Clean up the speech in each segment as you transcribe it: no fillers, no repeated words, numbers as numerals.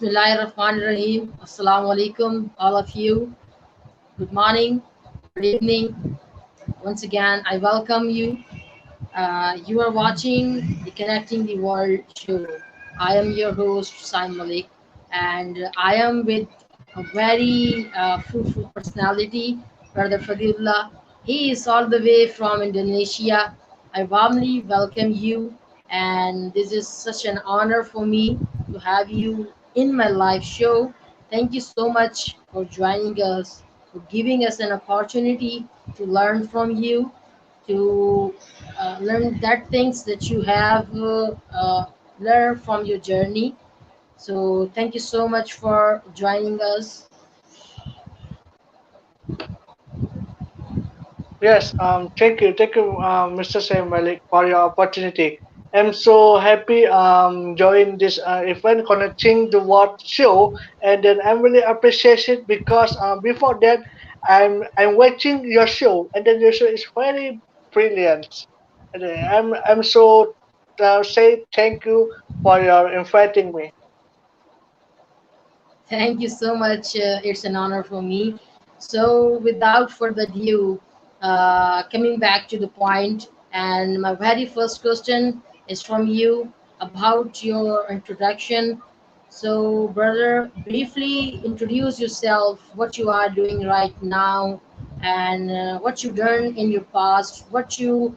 Bismillahirrahmanirrahim. Assalamu alaikum, all of you. Good morning, good evening. Once again, I welcome you. You are watching the Connecting the World show. I am your host, Saim Malik, and I am with a very fruitful personality, Brother Fadillah. He is all the way from Indonesia. I warmly welcome you, and this is such an honor for me to have you in my live show. Thank you so much for joining us, for giving us an opportunity to learn from you, to learn that things that you have learned from your journey. So thank you so much for joining us. Yes, thank you, Mr. Saim Malik, for your opportunity. I'm so happy join this event connecting the world show, and then I'm really appreciate it because before that I'm watching your show, and then your show is very brilliant. And I'm so say thank you for your inviting me. Thank you so much. It's an honor for me. So, without further ado, coming back to the point, and my very first question is from you about your introduction. So, brother, briefly introduce yourself, what you are doing right now, and what you've done in your past, what's your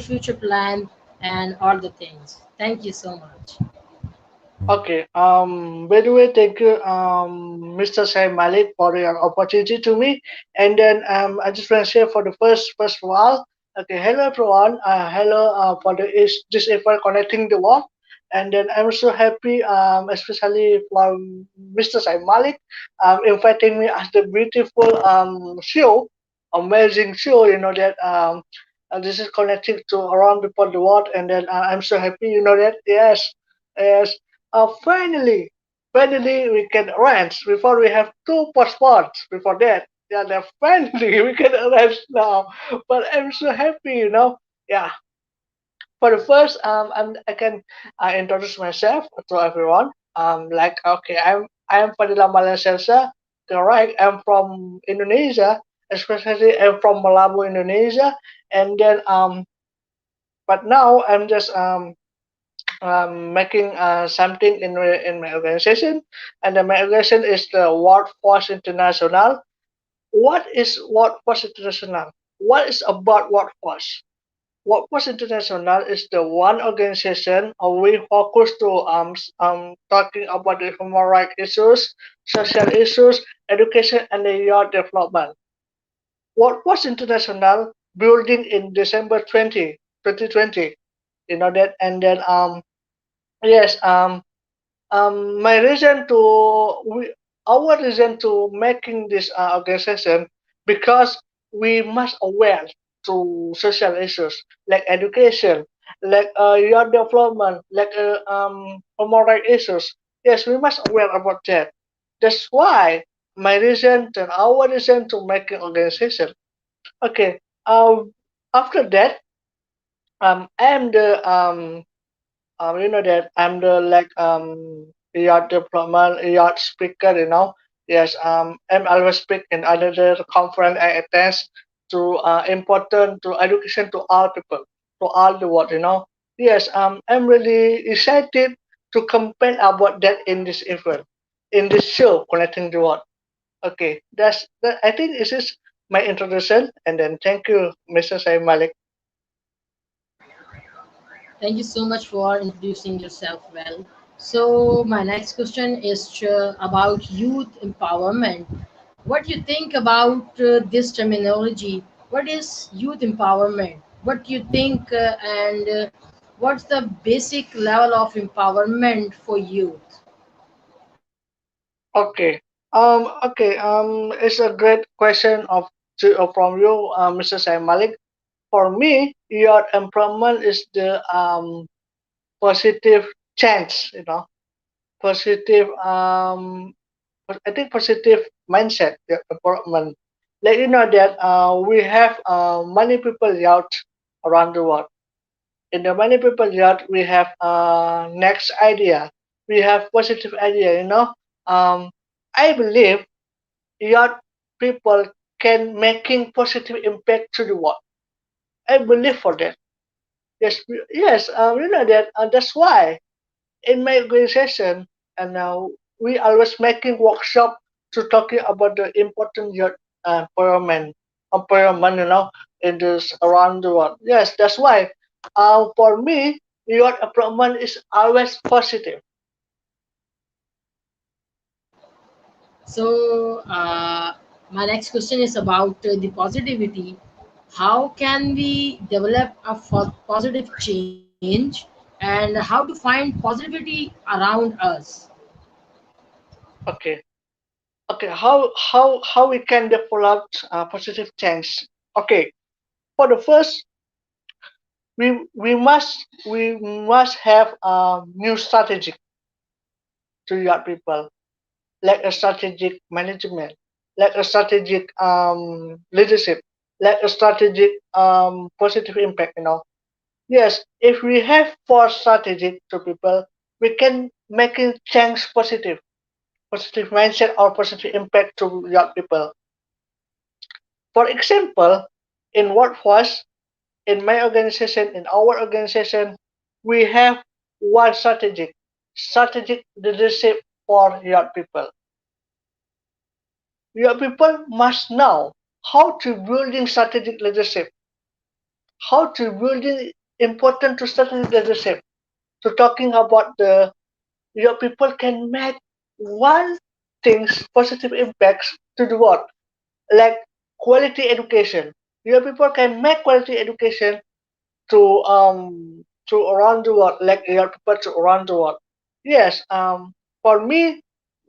future plan, and all the things. Thank you so much. Okay. By the way, thank you, Mr. Saim Malik, for your opportunity to me. And then I just want to share for the first of all. Okay, hello everyone. Hello for the is this effort connecting the world. And then I'm so happy, especially from Mr. Saim Malik, inviting me as the beautiful show, amazing show. You know that this is connecting to around the world. And then I'm so happy. You know that yes. Finally, we can arrange before we have two passports before that. Yeah, then finally we can arrange now. But I'm so happy, you know. Yeah. For the first, I can introduce myself to everyone. Like okay, I'm Fadillah Mahlian Shelsa. Correct. I'm from Indonesia, especially I'm from Malabo, Indonesia. And then but now I'm just making something in my organization, and my organization is the Workforce International. What is Workforce International? What is about Workforce? Workforce International is the one organization we focus to talking about the human rights issues, social issues, education, and the youth development. Workforce International building in December 2020. You know that, and then yes my reason to our reason to making this organization because we must aware to social issues like education, like your development, like human rights issues. Yes, we must aware about that. That's why my reason and our reason to make an organization. Okay. After that, I am the you know that I'm the like yacht diplomat, yacht speaker, you know. Yes, I'm always speak in another conference I attend to important to education to all people, to all the world, you know. Yes, I'm really excited to campaign about that in this event, in this show connecting the world. Okay, that's that. I think this is my introduction, and then thank you, Mr. Saim Malik. Thank you so much for introducing yourself well. So, my next question is about youth empowerment. What do you think about this terminology? What is youth empowerment? What do you think, and what's the basic level of empowerment for youth? Okay. It's a great question from you, Mr. Saim Malik. For me, your empowerment is the positive change, you know, positive I think positive mindset, the empowerment. Let you know that we have many people out around the world. In the many people yard we have next idea, we have positive idea. I believe young people can making positive impact to the world. I believe for that. Yes, yes. That that's why in my organization, and now we always making workshop to talking about the important youth empowerment, in this around the world. Yes, that's why. For me, youth empowerment is always positive. So, my next question is about the positivity. How can we develop a positive change and how to find positivity around us? Okay, okay. How we can develop positive change? Okay, for the first, we must have a new strategy to young people, like a strategic management, like a strategic leadership, like a strategic positive impact. Yes, if we have four strategies to people, we can make it change positive mindset or positive impact to young people. For example, in workforce, in my organization, in our organization, we have one strategic leadership for young people. Your people must know how to building strategic leadership, how to building important to strategic leadership. So talking about the your people can make one things positive impacts to the world, like quality education. Your people can make quality education to around the world, like your people to around the world. Yes, for me,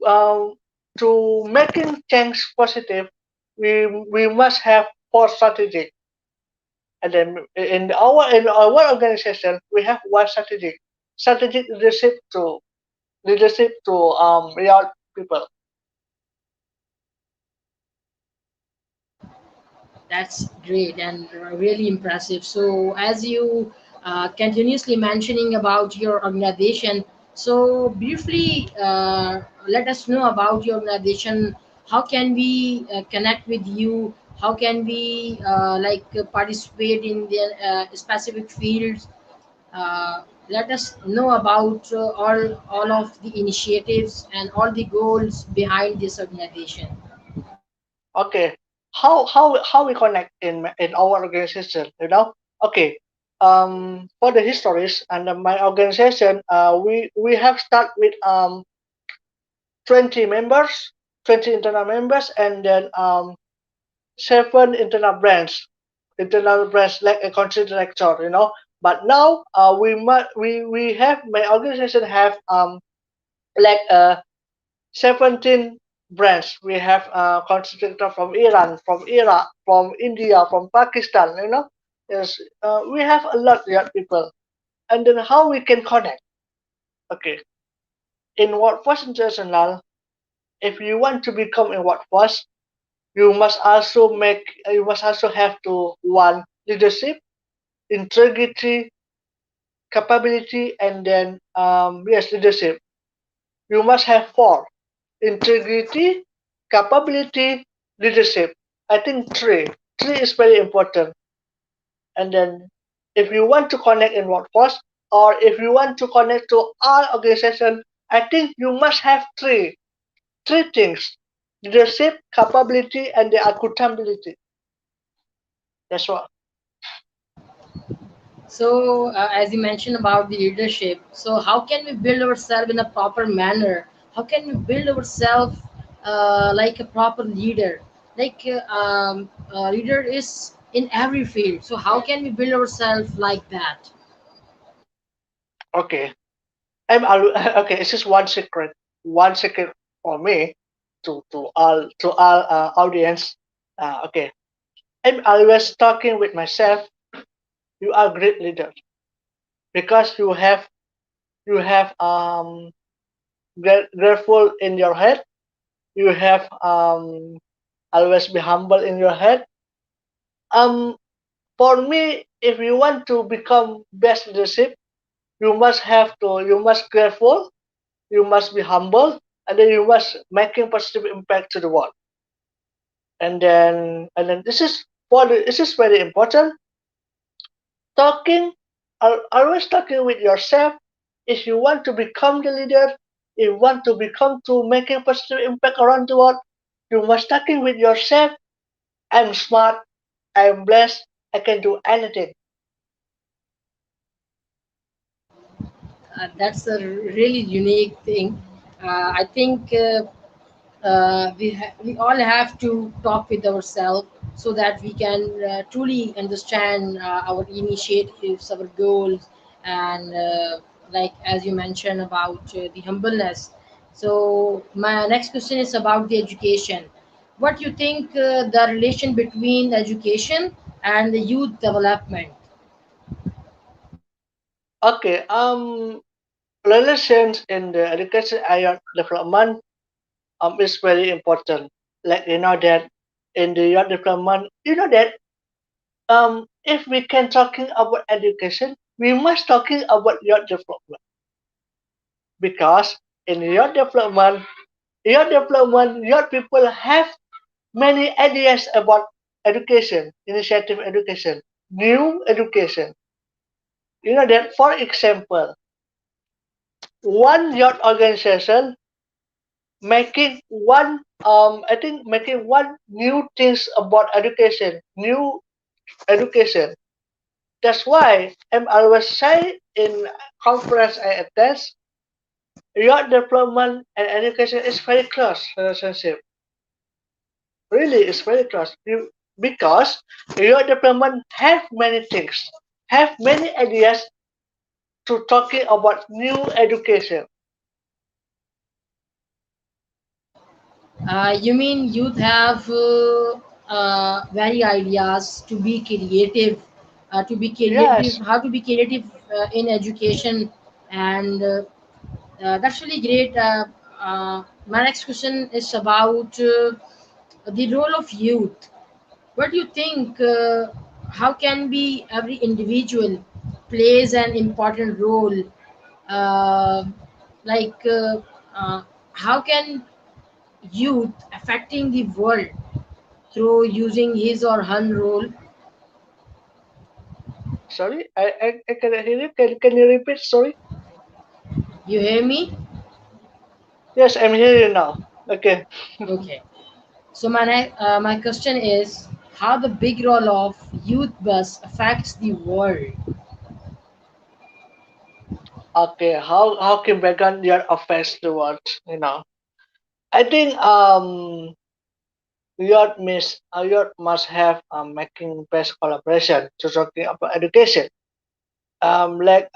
um, to making change positive, we must have four strategy. And then in our organization, we have one strategic leadership to real people. That's great and really impressive. So, as you continuously mentioning about your organization, so briefly let us know about your organization. How can we connect with you? How can we participate in the specific fields? Let us know about all of the initiatives and all the goals behind this organization. Okay, how we connect in our organization? Okay. For the histories and my organization, we have start with 20 members, 20 internal members, and then seven internal brands like a country director. But now we have my organization have like 17 brands. We have country director from Iran, from Iraq, from India, from Pakistan. Yes, we have a lot of young people. And then how we can connect? Okay, in Workforce International, if you want to become a workforce, you must also have to one leadership, integrity, capability, and then yes, leadership. You must have four: integrity, capability, leadership. I think three is very important. And then if you want to connect in workforce, or if you want to connect to all organization, I think you must have three things: leadership, capability, and the accountability. That's what. So, as you mentioned about the leadership, so how can we build ourselves in a proper manner? How can we build ourselves like a proper leader? Like leader is in every field. So, how can we build ourselves like that? Okay. Okay. It's just one secret for me to all audience. Okay. I'm always talking with myself. You are a great leader because you have grateful in your head. You have always be humble in your head. Um, for me, if you want to become best leadership, you must grateful. you must be humble, and then you must making positive impact to the world. And then this is very important. Talking, always talking with yourself. If you want to become the leader, if you want to become to making positive impact around the world, you must talking with yourself. I'm smart, I'm blessed, I can do anything. That's a really unique thing. I think we all have to talk with ourselves so that we can truly understand our initiatives, our goals, and like as you mentioned about the humbleness. So my next question is about the education. What do you think the relation between education and the youth development? Okay, relations in the education area development is very important. Like that in the youth development, that if we can talking about education, we must talking about youth development because in youth people have many ideas about education, initiative education, new education. That for example, one youth organization making one I think making one new things about education, new education. That's why I'm always say in conference I attend, youth development and education is very close relationship. Really, it's very close. Because youth development have many things, have many ideas to talking about new education. You mean youth have very ideas to be creative, Yes, how to be creative in education, and that's really great. My next question is about the role of youth. What do you think? How can be every individual plays an important role? Uh, like, how can youth affecting the world through using his or her role? sorry, I cannot hear you. Can you repeat? Sorry. You hear me? Yes, I'm hearing you now. Okay. Okay. So my question is how the big role of youth bus affects the world. Okay, how can vegan your affects the world? I think youth must have making best collaboration to talking about education. Like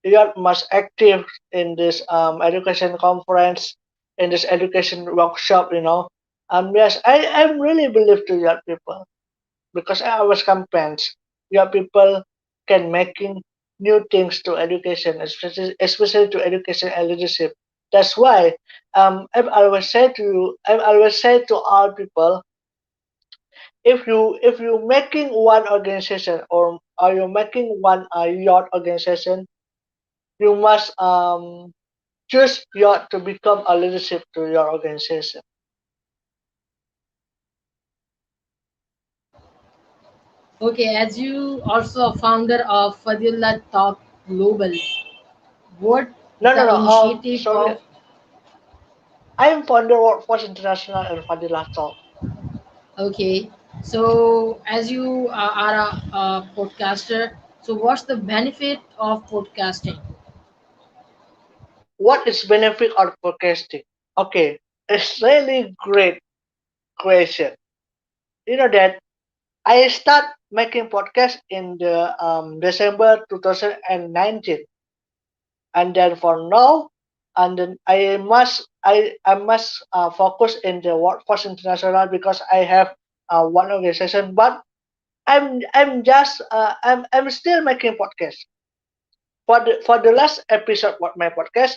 youth must active in this education conference, in this education workshop. Yes, I really believe to young people because I always campaigns. Young people can making new things to education, especially to education and leadership. That's why I always say to all people, if you making one organization or are you making one youth organization, you must choose youth to become a leadership to your organization. Okay, as you also a founder of Fadillah Talk Global, what No, no, the no. initiative Sorry. of I am founder of Workforce International and Fadillah Talk. okay, so as you are a podcaster, so what's the benefit of podcasting? What is benefit of podcasting? Okay, it's really great question. That I start making podcast in the December 2019, and then for now, and then I must focus in the Workforce International because I have one organization, but I'm still making podcast. For the last episode of my podcast,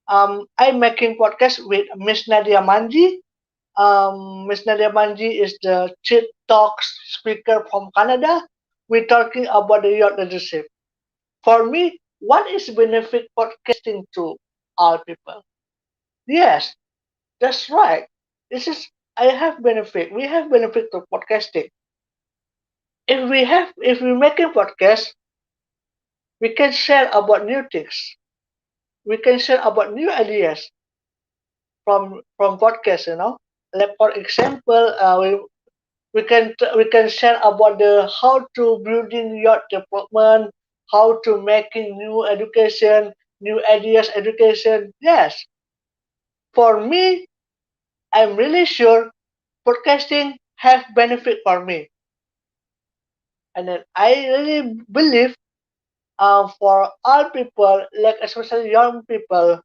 I'm making podcast with Miss Nadia Manji. Miss Nadia Manji is the chief talk speaker from Canada. We're talking about the youth leadership. For me, what is benefit podcasting too? all people. Yes, that's right. This is I have benefit. We have benefit to podcasting. If we make a podcast, we can share about new things. We can share about new ideas from podcast. Like for example, we can share about the how to building your development, how to making new education, new ideas education. Yes, for me, I'm really sure podcasting have benefit for me, and then I really believe for all people, like especially young people,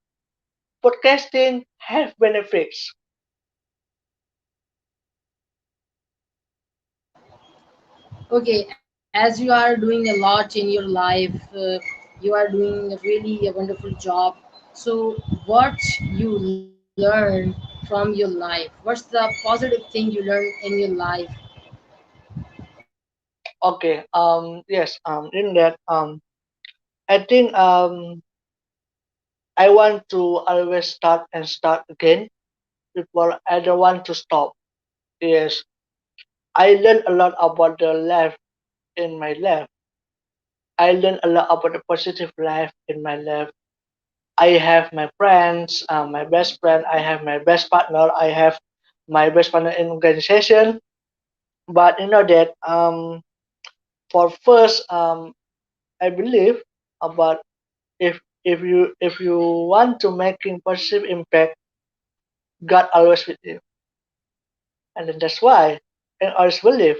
podcasting have benefits. Okay, as you are doing a lot in your life, you are doing really a wonderful job. So, what you learn from your life? What's the positive thing you learn in your life? Okay. Yes. In that. I think. I want to always start and start again before I don't want to stop. Yes. I learned a lot about the life in my life. I learned a lot about the positive life in my life. I have my friends, my best friend. I have my best partner. I have my best partner in organization. But you know that for first I believe about if you want to making positive impact, God always with you, and then that's why I always believe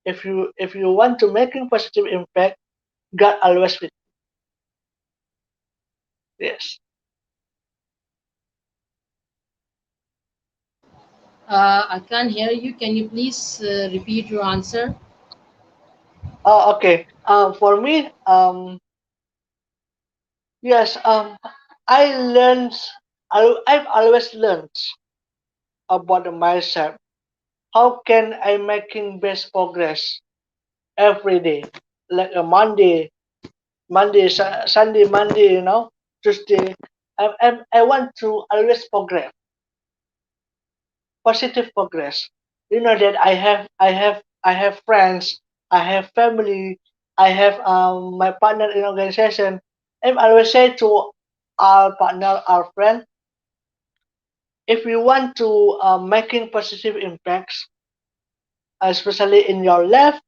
if you want to making positive impact, God always with you. Yes. I can't hear you. Can you please repeat your answer? Oh, okay. For me, yes. I learned. I've always learned about the myself. How can I making best progress every day? Like a Sunday, Monday, Tuesday. I want to always progress, positive progress. You know that I have friends, I have family, I have my partner in organization. I always say to our partner, our friend, if you want to making positive impacts, especially in your life,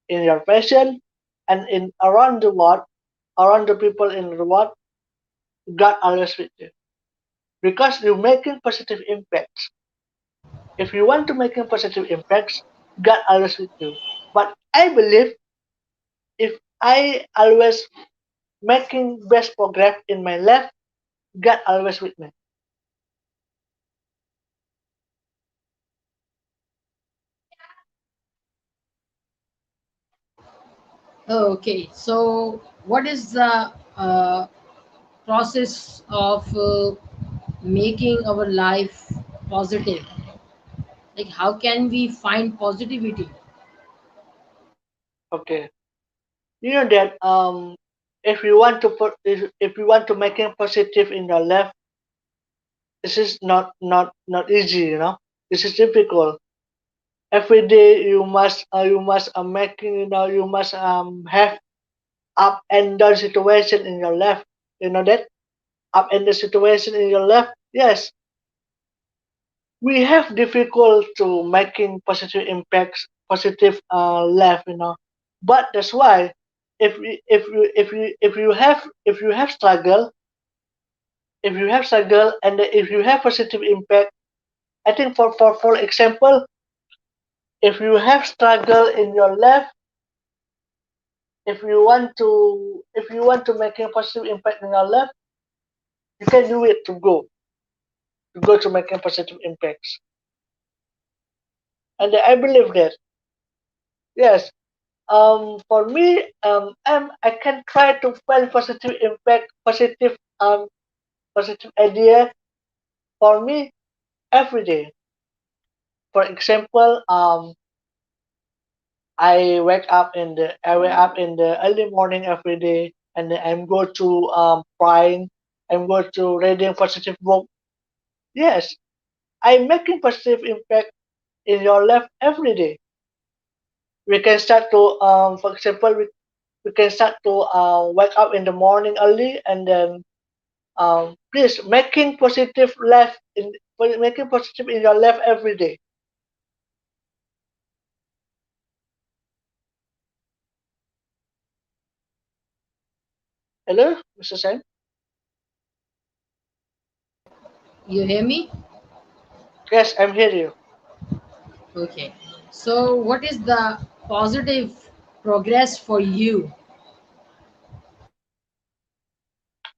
in your passion, and in around the world, around the people in the world, God always with you because you're making positive impacts. If you want to make a positive impacts, God always with you. But I believe if I always making best progress in my life, God always with me. Okay, so what is the process of making our life positive? Like, how can we find positivity? Okay. You know that if you want to put if you want to make a positive in your life, this is not easy, This is difficult. Every day you must making you must have up and down situation in your life. You know that up and down situation in your life. Yes, we have difficult to making positive impacts, positive life. But that's why if you have struggle, and if you have positive impact, I think for example, if you have struggle in your life, if you want to make a positive impact in your life, you can do it to go to making positive impacts. And I believe that yes, for me, I can try to find positive impact, positive idea for me every day. For example, I wake up in the early morning every day, and then I'm go to praying. I'm going to reading positive book. Yes, I'm making positive impact in your life every day. We can start to, for example, we can start to wake up in the morning early and then please making positive life in making positive in your life every day. Hello, Mr. Saim? You hear me? Yes, I'm here you. Okay. So, what is the positive progress for you?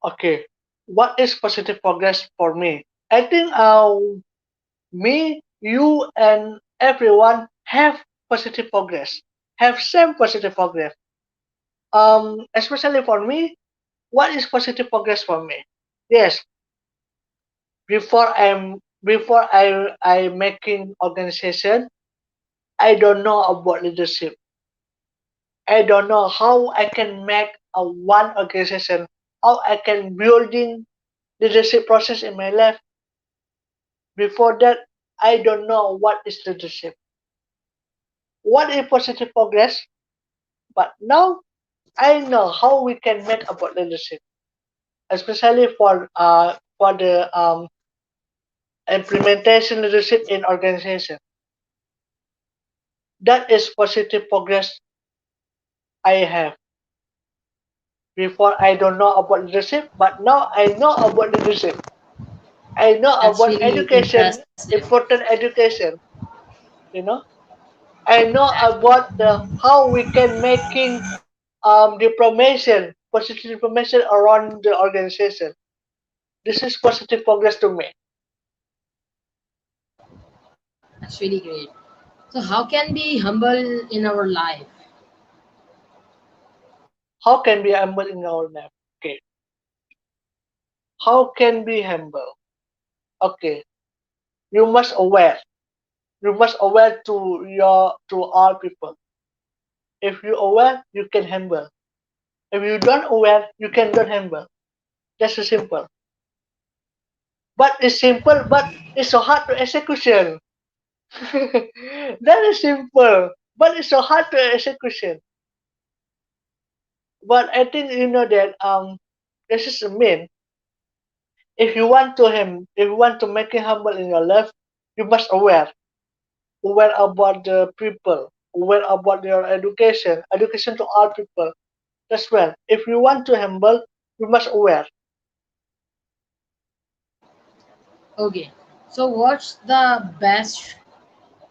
Okay. What is positive progress for me? I think me, you, and everyone have positive progress, have same positive progress. Especially for me, what is positive progress for me? Yes, before I making organization, I don't know about leadership. I don't know how I can make a one organization, how I can building leadership process in my life. Before that, I don't know what is leadership, what is positive progress. But now I know how we can make about leadership, especially for the implementation leadership in organization. That is positive progress I have. Before I don't know about leadership, but now I know about leadership. I know That's about really education, impressive. important education. You know, I know about the how we can making diplomation, positive information around the organization. This is positive progress to me. That's really great. So, how can be humble in our life? How can be humble in our life? Okay, how can be humble? Okay, you must aware. You must aware to all people. If you aware, you can humble. If you don't aware, you can don't humble. That's so simple. But it's simple, but it's so hard to execution. That is simple, but it's so hard to execution. But I think you know that this is mean. If you want to him, if you want to make him humble in your life, you must aware about the people, aware about your education, education to all people. That's well. If you want to humble, you must aware. Okay. So, what's the best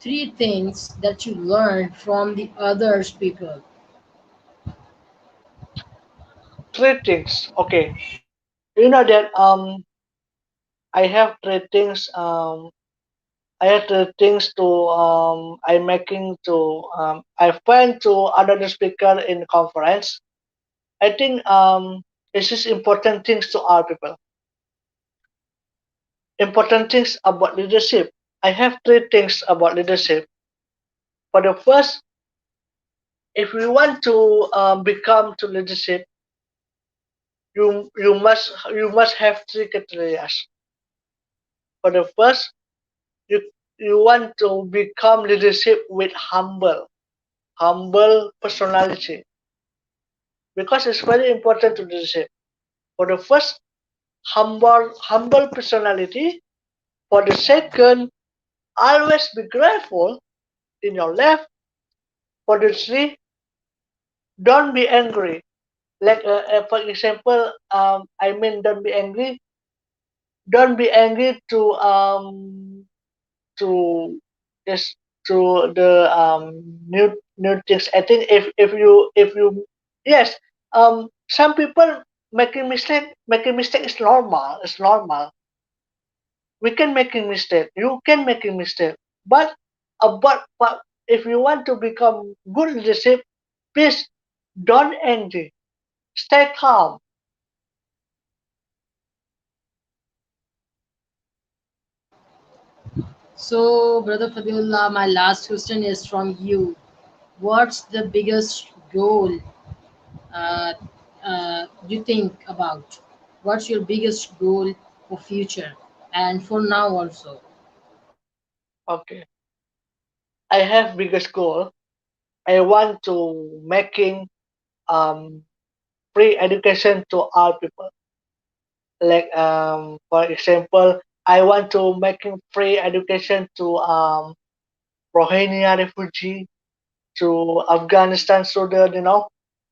three things that you learned from the others people? Three things. Okay. You know that I have three things I have three things to I making to I find to another speaker in conference. I think this is important things to all people. Important things about leadership. I have three things about leadership. For the first, if you want to become to leadership, you must have three criteria. For the first, you you want to become leadership with humble personality because it's very important to leadership. For the first, humble personality. For the second, always be grateful in your life. For the three, don't be angry. Like for example, I mean, don't be angry. Don't be angry to just to the new things. I think if you yes some people making mistake is normal. It's normal. We can making mistake. You can making mistake. But if you want to become good leadership, please don't angry. Stay calm. So, Brother Fadillah, my last question is from you. What's the biggest goal uh, you think about? what's your biggest goal for future and for now also? Okay. I have biggest goal. I want to making um free education to all people. Like for example, I want to making free education to Rohingya refugee, to Afghanistan student,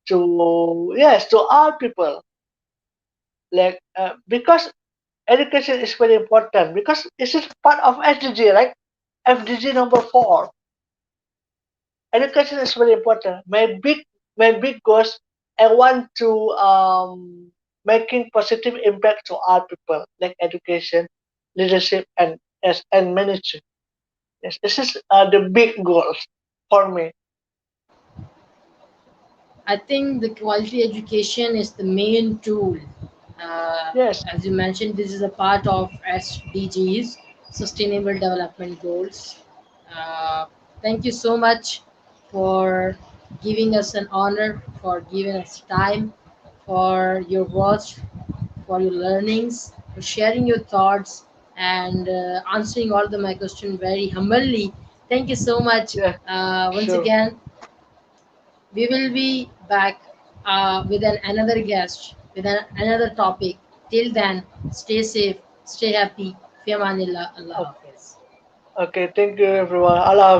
to yes, to all people. Like because education is very important because it is part of SDG, right? FDG number 4. Education is very important. My big goals. I want to making positive impact to all people, like education, leadership, and as and management. Yes, this is the big goals for me. I think the quality education is the main tool. Uh, Yes, as you mentioned, this is a part of SDGs, Sustainable Development Goals. Uh, Thank you so much for giving us an honor, for giving us time, for your words, for your learnings, for sharing your thoughts, and answering all the my questions very humbly. Thank you so much. yes, Once sure. again, we will be back with another guest, with another topic. Till then, stay safe, stay happy. Fi amanillah, Allah Okay, Hafiz. okay. Thank you, everyone. Allah Hafiz.